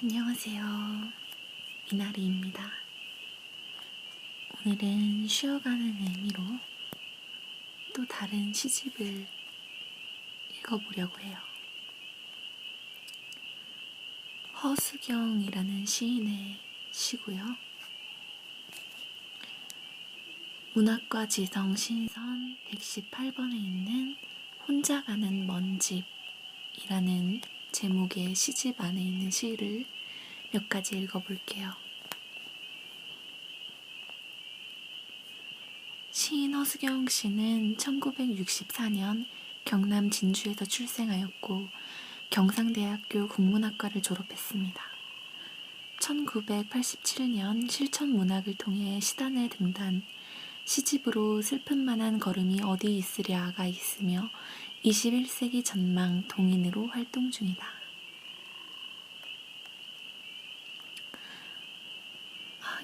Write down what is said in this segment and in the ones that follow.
안녕하세요. 미나리입니다. 오늘은 쉬어가는 의미로 또 다른 시집을 읽어보려고 해요. 허수경이라는 시인의 시고요. 문학과 지성 신선 118번에 있는 혼자 가는 먼 집이라는 제목의 시집 안에 있는 시를 몇 가지 읽어볼게요. 시인 허수경 씨는 1964년 경남 진주에서 출생하였고 경상대학교 국문학과를 졸업했습니다. 1987년 실천문학을 통해 시단을 등단, 시집으로 슬픔만한 걸음이 어디 있으랴가 있으며 21세기 전망 동인으로 활동 중이다.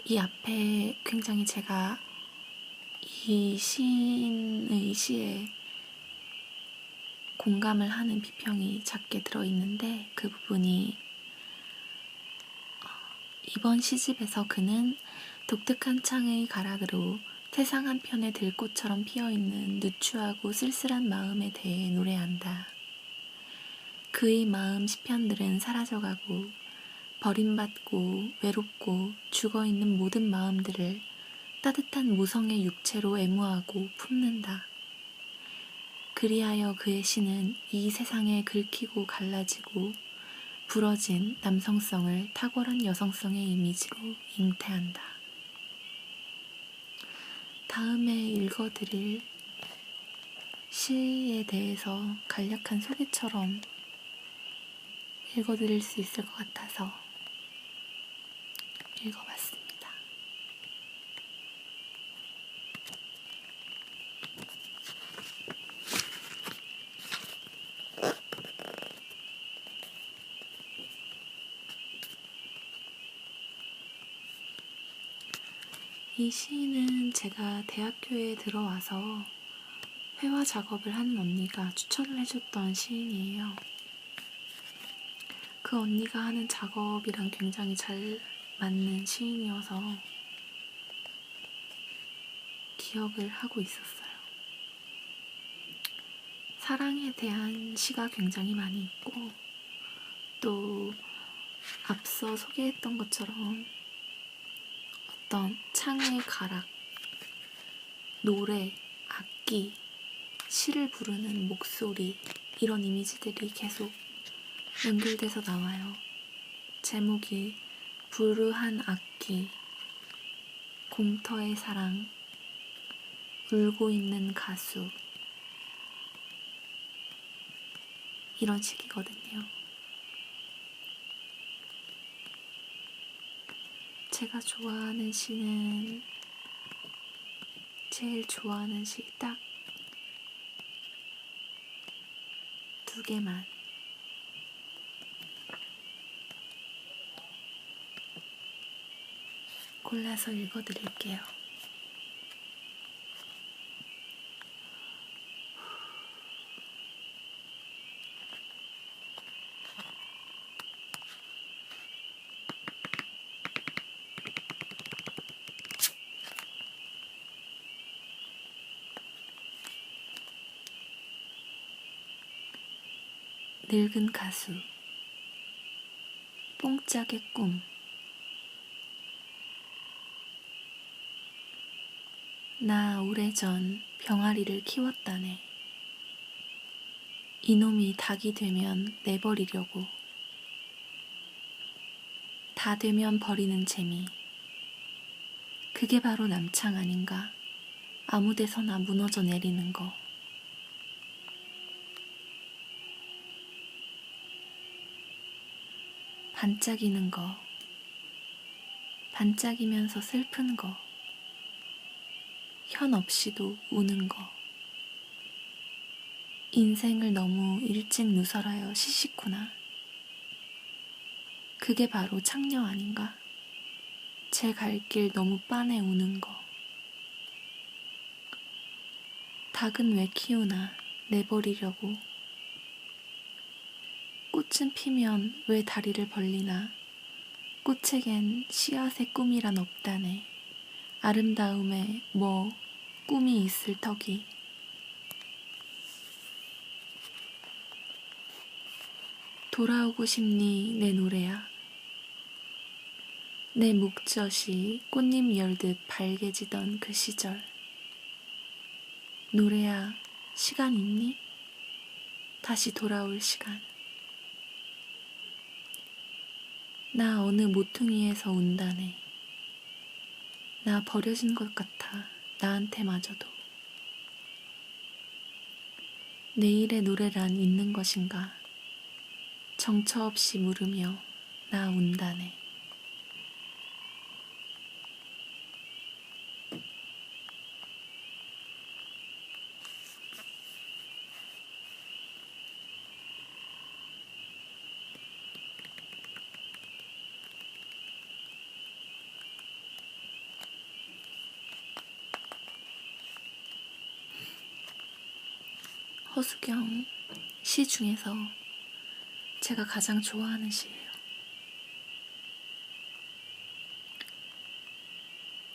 이 앞에 굉장히 제가 이 시인의 시에 공감을 하는 비평이 작게 들어있는데 그 부분이 이번 시집에서 그는 독특한 창의 가락으로 세상 한편의 들꽃처럼 피어있는 누추하고 쓸쓸한 마음에 대해 노래한다. 그의 마음 시편들은 사라져가고 버림받고 외롭고 죽어있는 모든 마음들을 따뜻한 모성의 육체로 애무하고 품는다. 그리하여 그의 시는 이 세상에 긁히고 갈라지고 부러진 남성성을 탁월한 여성성의 이미지로 잉태한다. 다음에 읽어드릴 시에 대해서 간략한 소개처럼 읽어드릴 수 있을 것 같아서 읽어봤습니다. 이 시인은 제가 대학교에 들어와서 회화 작업을 하는 언니가 추천을 해줬던 시인이에요. 그 언니가 하는 작업이랑 굉장히 잘 맞는 시인이어서 기억을 하고 있었어요. 사랑에 대한 시가 굉장히 많이 있고 또 앞서 소개했던 것처럼 어떤 창의 가락, 노래, 악기, 시를 부르는 목소리 이런 이미지들이 계속 연결돼서 나와요. 제목이 불우한 악기, 곰터의 사랑, 울고 있는 가수 이런 식이거든요. 제가 좋아하는 시는 제일 좋아하는 시 딱 두 개만 골라서 읽어드릴게요. 늙은 가수 뽕짝의 꿈. 나 오래전 병아리를 키웠다네. 이놈이 닭이 되면 내버리려고. 다 되면 버리는 재미. 그게 바로 남창 아닌가. 아무 데서나 무너져 내리는 거. 반짝이는 거. 반짝이면서 슬픈 거. 현 없이도 우는 거. 인생을 너무 일찍 누설하여 시시구나. 그게 바로 창녀 아닌가? 제 갈 길 너무 빤해 우는 거. 닭은 왜 키우나 내버리려고. 꽃은 피면 왜 다리를 벌리나 꽃에겐 씨앗의 꿈이란 없다네. 아름다움에 뭐 꿈이 있을 터기. 돌아오고 싶니 내 노래야. 내 목젖이 꽃잎 열듯 발개지던 그 시절. 노래야, 시간 있니? 다시 돌아올 시간. 나 어느 모퉁이에서 운다네. 나 버려진 것 같아, 나한테마저도. 내일의 노래란 있는 것인가? 정처 없이 물으며 나 운다네. 허수경 시 중에서 제가 가장 좋아하는 시예요.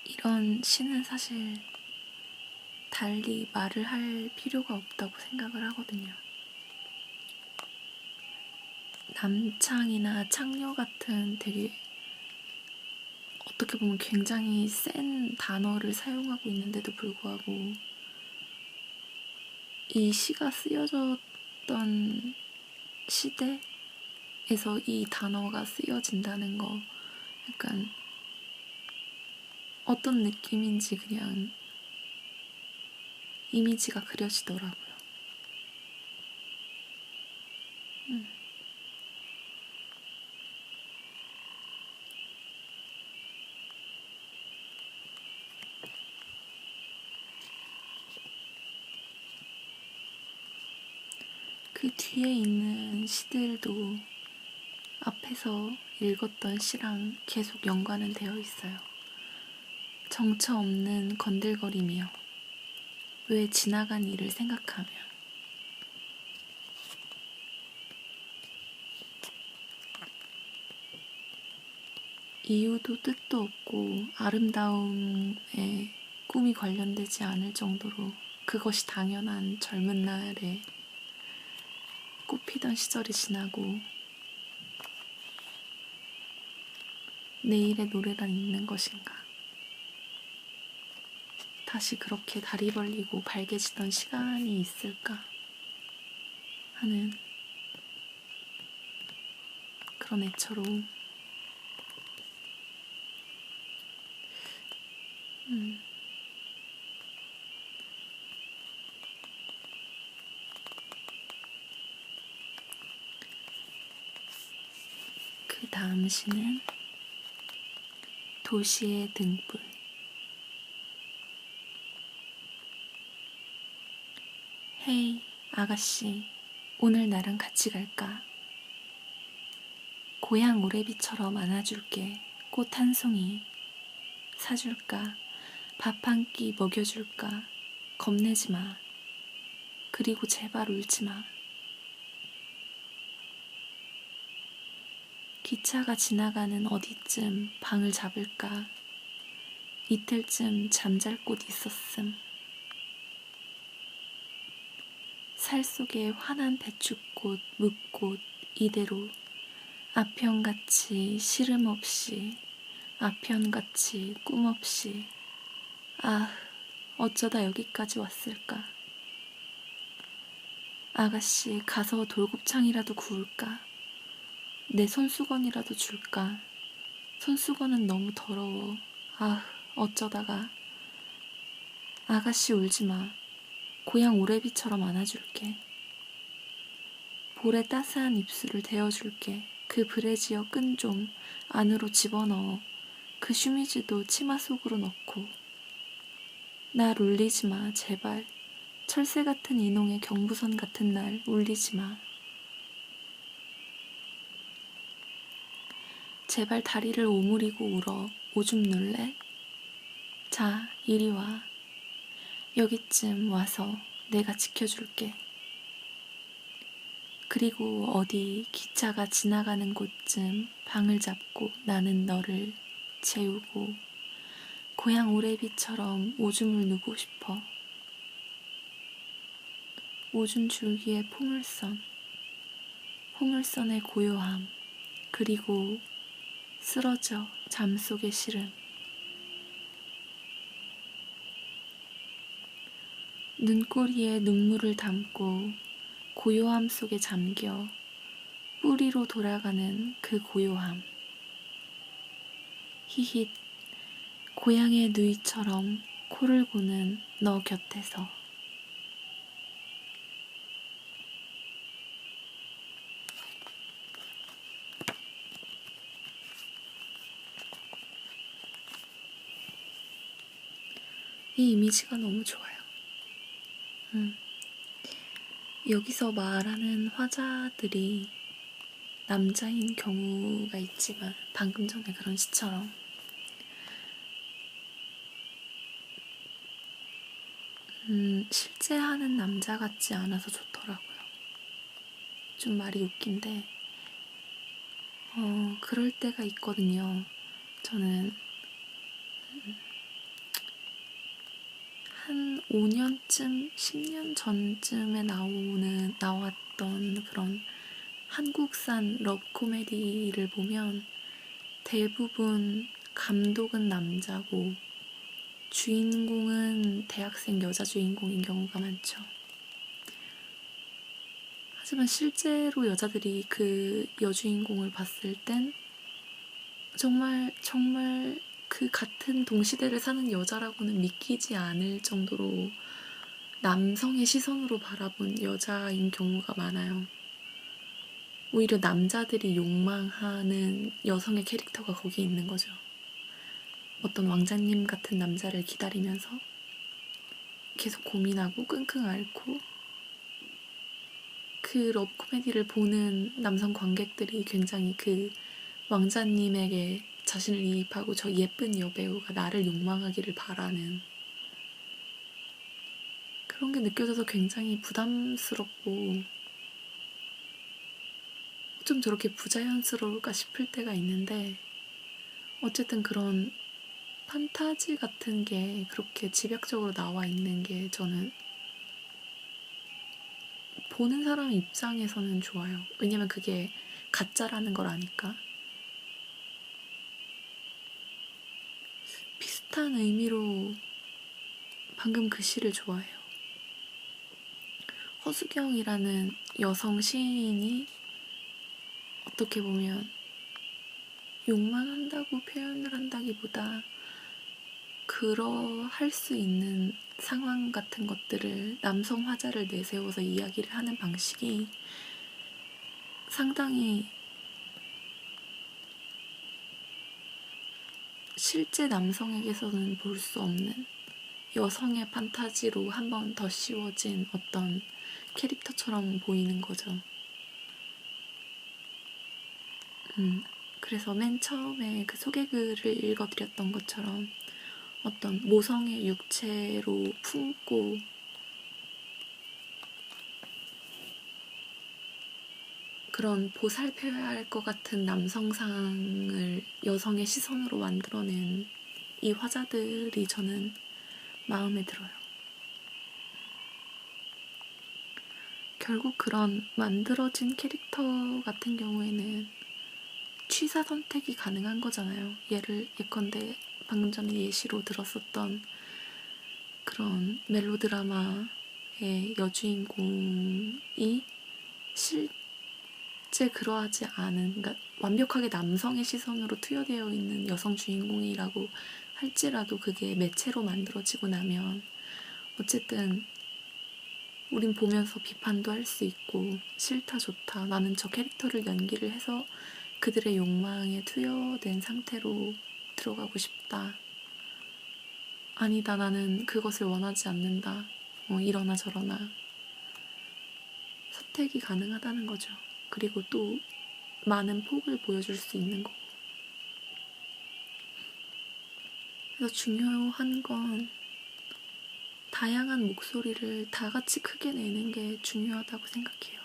이런 시는 사실 달리 말을 할 필요가 없다고 생각을 하거든요. 남창이나 창녀 같은 되게 어떻게 보면 굉장히 센 단어를 사용하고 있는데도 불구하고 이 시가 쓰여졌던 시대에서 이 단어가 쓰여진다는 거 약간 어떤 느낌인지 그냥 이미지가 그려지더라고요. 그 뒤에 있는 시들도 앞에서 읽었던 시랑 계속 연관은 되어 있어요. 정처 없는 건들거리며 왜 지나간 일을 생각하며 이유도 뜻도 없고 아름다움에 꿈이 관련되지 않을 정도로 그것이 당연한 젊은 날에 꽃피던 시절이 지나고 내일의 노래란 있는 것인가. 다시 그렇게 다리 벌리고 발개지던 시간이 있을까 하는 그런 애처로움. 그 다음 시는 도시의 등불. 헤이, 아가씨, 오늘 나랑 같이 갈까? 고향 오래비처럼 안아줄게. 꽃 한 송이 사줄까? 밥 한 끼 먹여줄까? 겁내지 마. 그리고 제발 울지 마. 기차가 지나가는 어디쯤 방을 잡을까? 이틀쯤 잠잘 곳 있었음. 살 속에 환한 배춧꽃, 묵꽃 이대로 아편같이 시름없이 아편같이 꿈없이 아, 어쩌다 여기까지 왔을까? 아가씨 가서 돌곱창이라도 구울까? 내 손수건이라도 줄까? 손수건은 너무 더러워. 아, 어쩌다가. 아가씨 울지 마. 고향 오래비처럼 안아줄게. 볼에 따스한 입술을 대어줄게. 그 브래지어 끈 좀 안으로 집어넣어. 그 슈미즈도 치마 속으로 넣고. 날 울리지 마, 제발. 철새 같은 인홍의 경부선 같은 날 울리지 마. 제발 다리를 오므리고 울어. 오줌 눌래? 자, 이리 와. 여기쯤 와서 내가 지켜줄게. 그리고 어디 기차가 지나가는 곳쯤 방을 잡고 나는 너를 재우고 고향 오래비처럼 오줌을 누고 싶어. 오줌 줄기의 포물선의 고요함, 그리고 쓰러져 잠속의 시름. 눈꼬리에 눈물을 담고 고요함 속에 잠겨 뿌리로 돌아가는 그 고요함. 히힛, 고향의 누이처럼 코를 고는 너 곁에서. 이 이미지가 너무 좋아요. 여기서 말하는 화자들이 남자인 경우가 있지만 방금 전에 그런 시처럼 실제 하는 남자 같지 않아서 좋더라고요. 좀 말이 웃긴데 그럴 때가 있거든요. 저는 한 5년쯤, 10년 전쯤에 나왔던 그런 한국산 러브 코미디를 보면 대부분 감독은 남자고 주인공은 대학생 여자 주인공인 경우가 많죠. 하지만 실제로 여자들이 그 여주인공을 봤을 땐 정말 그 같은 동시대를 사는 여자라고는 믿기지 않을 정도로 남성의 시선으로 바라본 여자인 경우가 많아요. 오히려 남자들이 욕망하는 여성의 캐릭터가 거기 있는 거죠. 어떤 왕자님 같은 남자를 기다리면서 계속 고민하고 끙끙 앓고 그 러브 코미디를 보는 남성 관객들이 굉장히 그 왕자님에게 자신을 이입하고 저 예쁜 여배우가 나를 욕망하기를 바라는 그런 게 느껴져서 굉장히 부담스럽고 좀 저렇게 부자연스러울까 싶을 때가 있는데 어쨌든 그런 판타지 같은 게 그렇게 집약적으로 나와 있는 게 저는 보는 사람 입장에서는 좋아요. 왜냐면 그게 가짜라는 걸 아니까. 비슷한 의미로 방금 그 시를 좋아해요. 허수경이라는 여성 시인이 어떻게 보면 욕망한다고 표현을 한다기보다 그러할 수 있는 상황 같은 것들을 남성 화자를 내세워서 이야기를 하는 방식이 상당히 실제 남성에게서는 볼 수 없는 여성의 판타지로 한 번 더 씌워진 어떤 캐릭터처럼 보이는 거죠. 그래서 맨 처음에 그 소개글을 읽어드렸던 것처럼 어떤 모성의 육체로 품고 그런 보살펴야 할 것 같은 남성상을 여성의 시선으로 만들어낸 이 화자들이 저는 마음에 들어요. 결국 그런 만들어진 캐릭터 같은 경우에는 취사 선택이 가능한 거잖아요. 예컨대 방금 전에 예시로 들었었던 그런 멜로드라마의 여주인공이 실제 그러하지 않은, 그러니까 완벽하게 남성의 시선으로 투여되어 있는 여성 주인공이라고 할지라도 그게 매체로 만들어지고 나면 어쨌든 우린 보면서 비판도 할 수 있고 싫다 좋다 나는 저 캐릭터를 연기를 해서 그들의 욕망에 투여된 상태로 들어가고 싶다. 아니다 나는 그것을 원하지 않는다. 이러나 저러나 선택이 가능하다는 거죠. 그리고 또 많은 폭을 보여줄 수 있는 거고. 그래서 중요한 건 다양한 목소리를 다 같이 크게 내는 게 중요하다고 생각해요.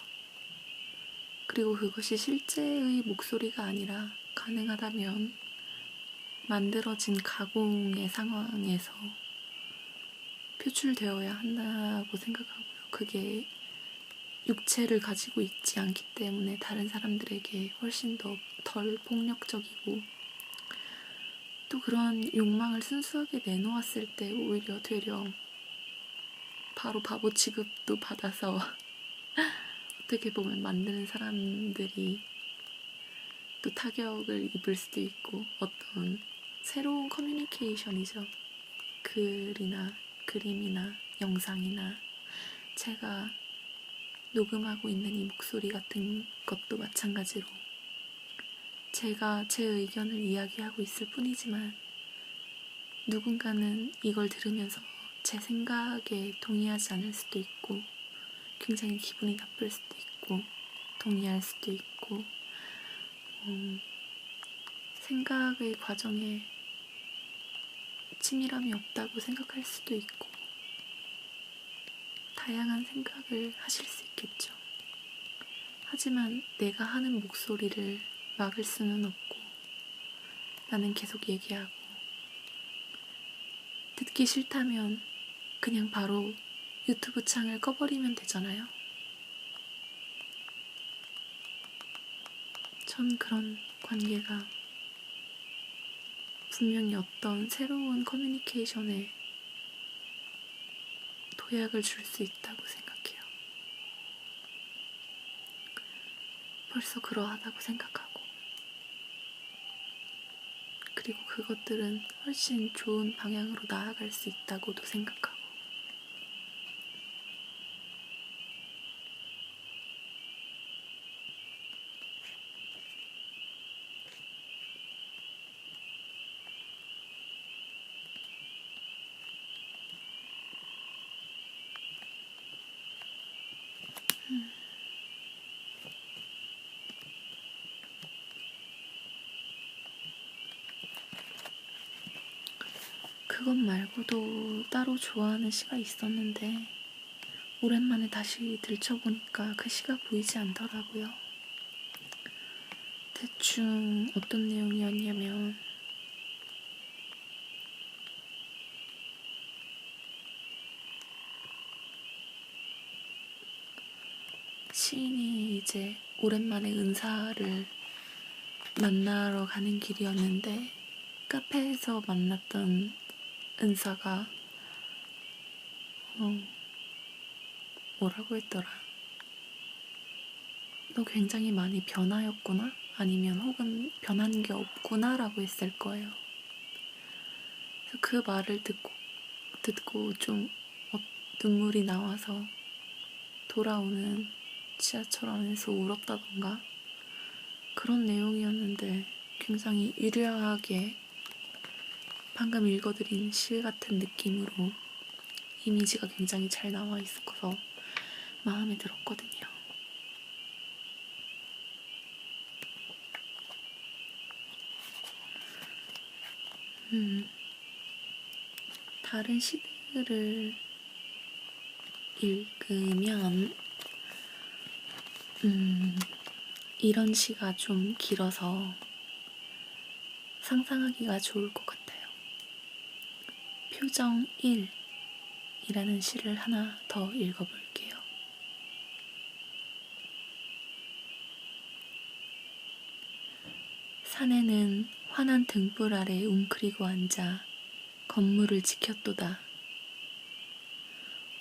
그리고 그것이 실제의 목소리가 아니라 가능하다면 만들어진 가공의 상황에서 표출되어야 한다고 생각하고요. 그게 육체를 가지고 있지 않기 때문에 다른 사람들에게 훨씬 더 덜 폭력적이고, 또 그런 욕망을 순수하게 내놓았을 때 오히려 되려 바로 바보 취급도 받아서 어떻게 보면 만드는 사람들이 또 타격을 입을 수도 있고, 어떤 새로운 커뮤니케이션이죠. 글이나 그림이나 영상이나 제가 녹음하고 있는 이 목소리 같은 것도 마찬가지로 제가 제 의견을 이야기하고 있을 뿐이지만 누군가는 이걸 들으면서 제 생각에 동의하지 않을 수도 있고 굉장히 기분이 나쁠 수도 있고 동의할 수도 있고 생각의 과정에 치밀함이 없다고 생각할 수도 있고 다양한 생각을 하실 수 있겠죠. 하지만 내가 하는 목소리를 막을 수는 없고 나는 계속 얘기하고 듣기 싫다면 그냥 바로 유튜브 창을 꺼버리면 되잖아요. 전 그런 관계가 분명히 어떤 새로운 커뮤니케이션에 도약을 줄 수 있다고 생각해요. 벌써 그러하다고 생각하고, 그리고 그것들은 훨씬 좋은 방향으로 나아갈 수 있다고도 생각하고. 그것 말고도 따로 좋아하는 시가 있었는데 오랜만에 다시 들춰보니까 그 시가 보이지 않더라고요. 대충 어떤 내용이었냐면 시인이 이제 오랜만에 은사를 만나러 가는 길이었는데 카페에서 만났던 은사가 뭐라고 했더라? 너 굉장히 많이 변하였구나? 아니면 혹은 변한 게 없구나? 라고 했을 거예요. 그래서 그 말을 듣고 좀 눈물이 나와서 돌아오는 지하철 안에서 울었다던가 그런 내용이었는데 굉장히 유려하게 방금 읽어드린 시 같은 느낌으로 이미지가 굉장히 잘 나와 있어서 마음에 들었거든요. 다른 시들을 읽으면 이런 시가 좀 길어서 상상하기가 좋을 것 같아요. 표정 1이라는 시를 하나 더 읽어볼게요. 사내는 환한 등불 아래 웅크리고 앉아 건물을 지켰도다.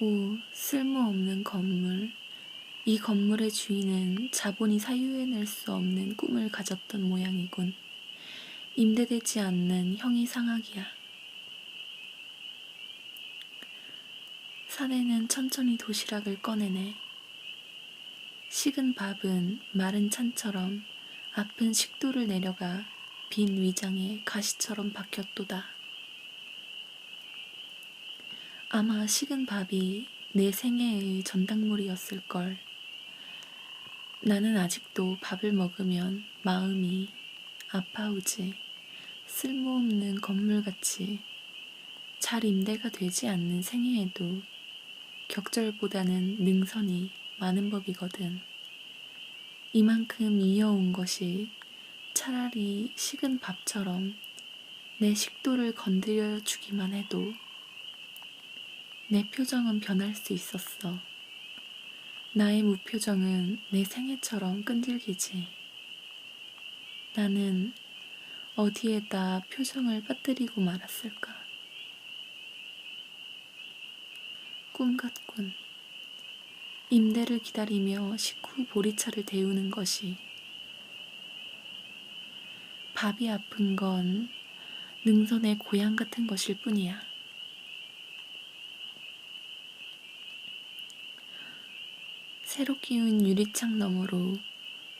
오, 쓸모없는 건물. 이 건물의 주인은 자본이 사유해낼 수 없는 꿈을 가졌던 모양이군. 임대되지 않는 형이상학이야. 사내는 천천히 도시락을 꺼내네. 식은 밥은 마른 찬처럼 아픈 식도를 내려가 빈 위장에 가시처럼 박혔도다. 아마 식은 밥이 내 생애의 전당물이었을걸. 나는 아직도 밥을 먹으면 마음이 아파오지. 쓸모없는 건물같이 잘 임대가 되지 않는 생애에도 격절보다는 능선이 많은 법이거든. 이만큼 이어온 것이 차라리 식은 밥처럼 내 식도를 건드려 주기만 해도 내 표정은 변할 수 있었어. 나의 무표정은 내 생애처럼 끈질기지. 나는 어디에다 표정을 빠뜨리고 말았을까? 꿈 같군. 임대를 기다리며 식후 보리차를 데우는 것이. 밥이 아픈 건 능선의 고향 같은 것일 뿐이야. 새로 끼운 유리창 너머로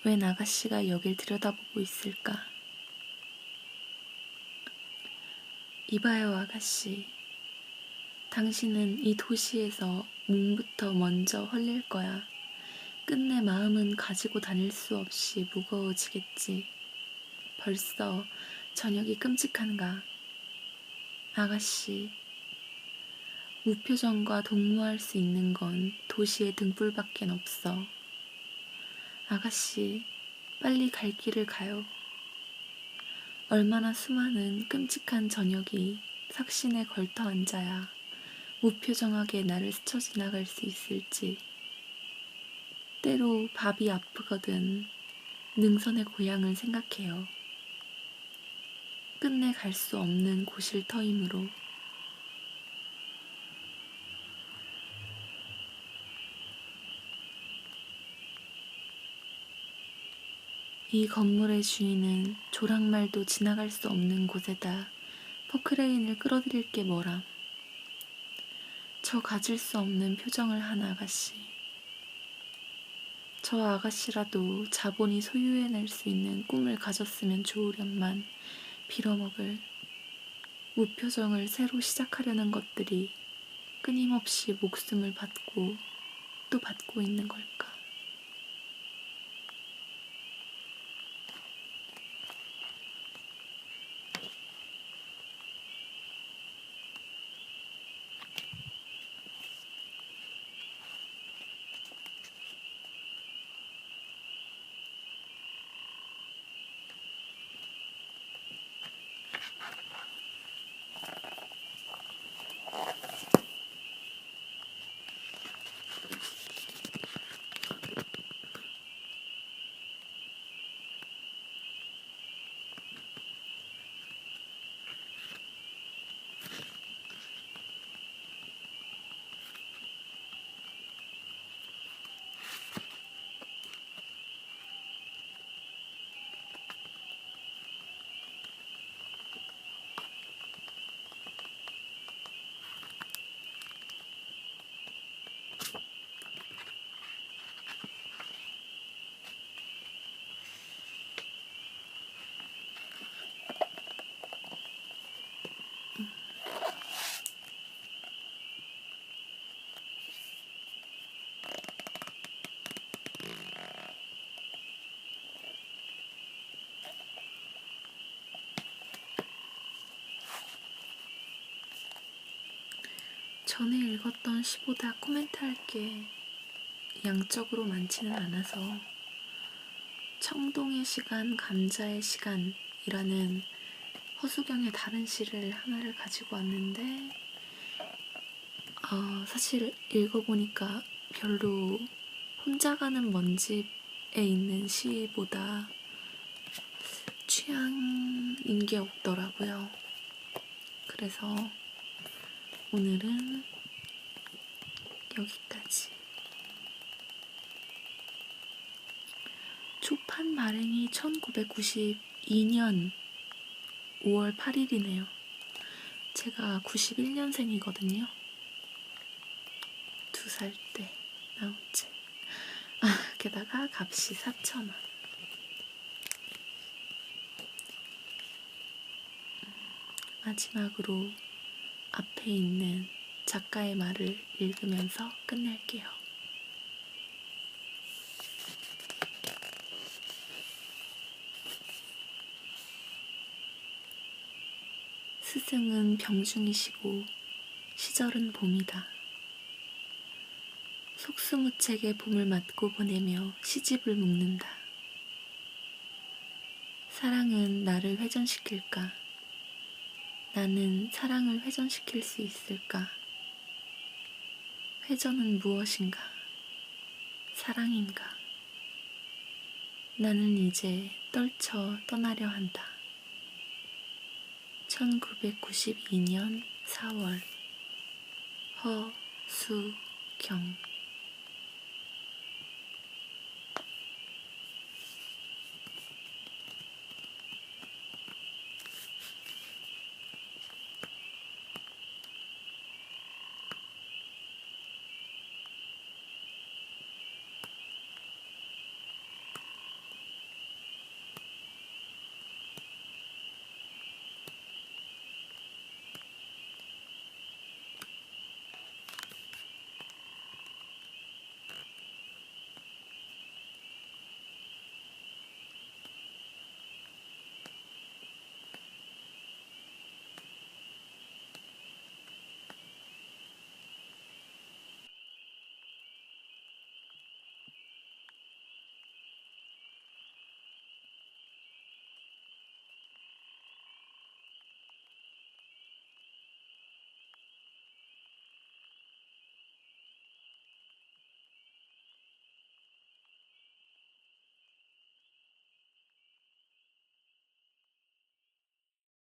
웬 아가씨가 여길 들여다보고 있을까? 이봐요, 아가씨. 당신은 이 도시에서 몸부터 먼저 헐릴 거야. 끝내 마음은 가지고 다닐 수 없이 무거워지겠지. 벌써 저녁이 끔찍한가? 아가씨, 무표정과 동무할 수 있는 건 도시의 등불밖엔 없어. 아가씨, 빨리 갈 길을 가요. 얼마나 수많은 끔찍한 저녁이 삭신에 걸터 앉아야 무표정하게 나를 스쳐 지나갈 수 있을지. 때로 밥이 아프거든 능선의 고향을 생각해요. 끝내 갈 수 없는 곳일 터이므로. 이 건물의 주인은 조랑말도 지나갈 수 없는 곳에다 포크레인을 끌어들일 게 뭐람. 저 가질 수 없는 표정을 한 아가씨. 저 아가씨라도 자본이 소유해낼 수 있는 꿈을 가졌으면 좋으련만 빌어먹을 무표정을 새로 시작하려는 것들이 끊임없이 목숨을 받고 또 받고 있는 걸까? 전에 읽었던 시보다 코멘트할 게 양적으로 많지는 않아서 청동의 시간, 감자의 시간이라는 허수경의 다른 시를 하나를 가지고 왔는데 사실 읽어보니까 별로 혼자 가는 먼집에 있는 시보다 취향인 게 없더라고요. 그래서 오늘은 여기까지. 초판 발행이 1992년 5월 8일이네요. 제가 91년생이거든요. 2살 때 나온 책. 게다가 값이 4,000원. 마지막으로 앞에 있는 작가의 말을 읽으면서 끝낼게요. 스승은 병중이시고 시절은 봄이다. 속수무책의 봄을 맞고 보내며 시집을 묶는다. 사랑은 나를 회전시킬까? 나는 사랑을 회전시킬 수 있을까? 회전은 무엇인가? 사랑인가? 나는 이제 떨쳐 떠나려 한다. 1992년 4월 허수경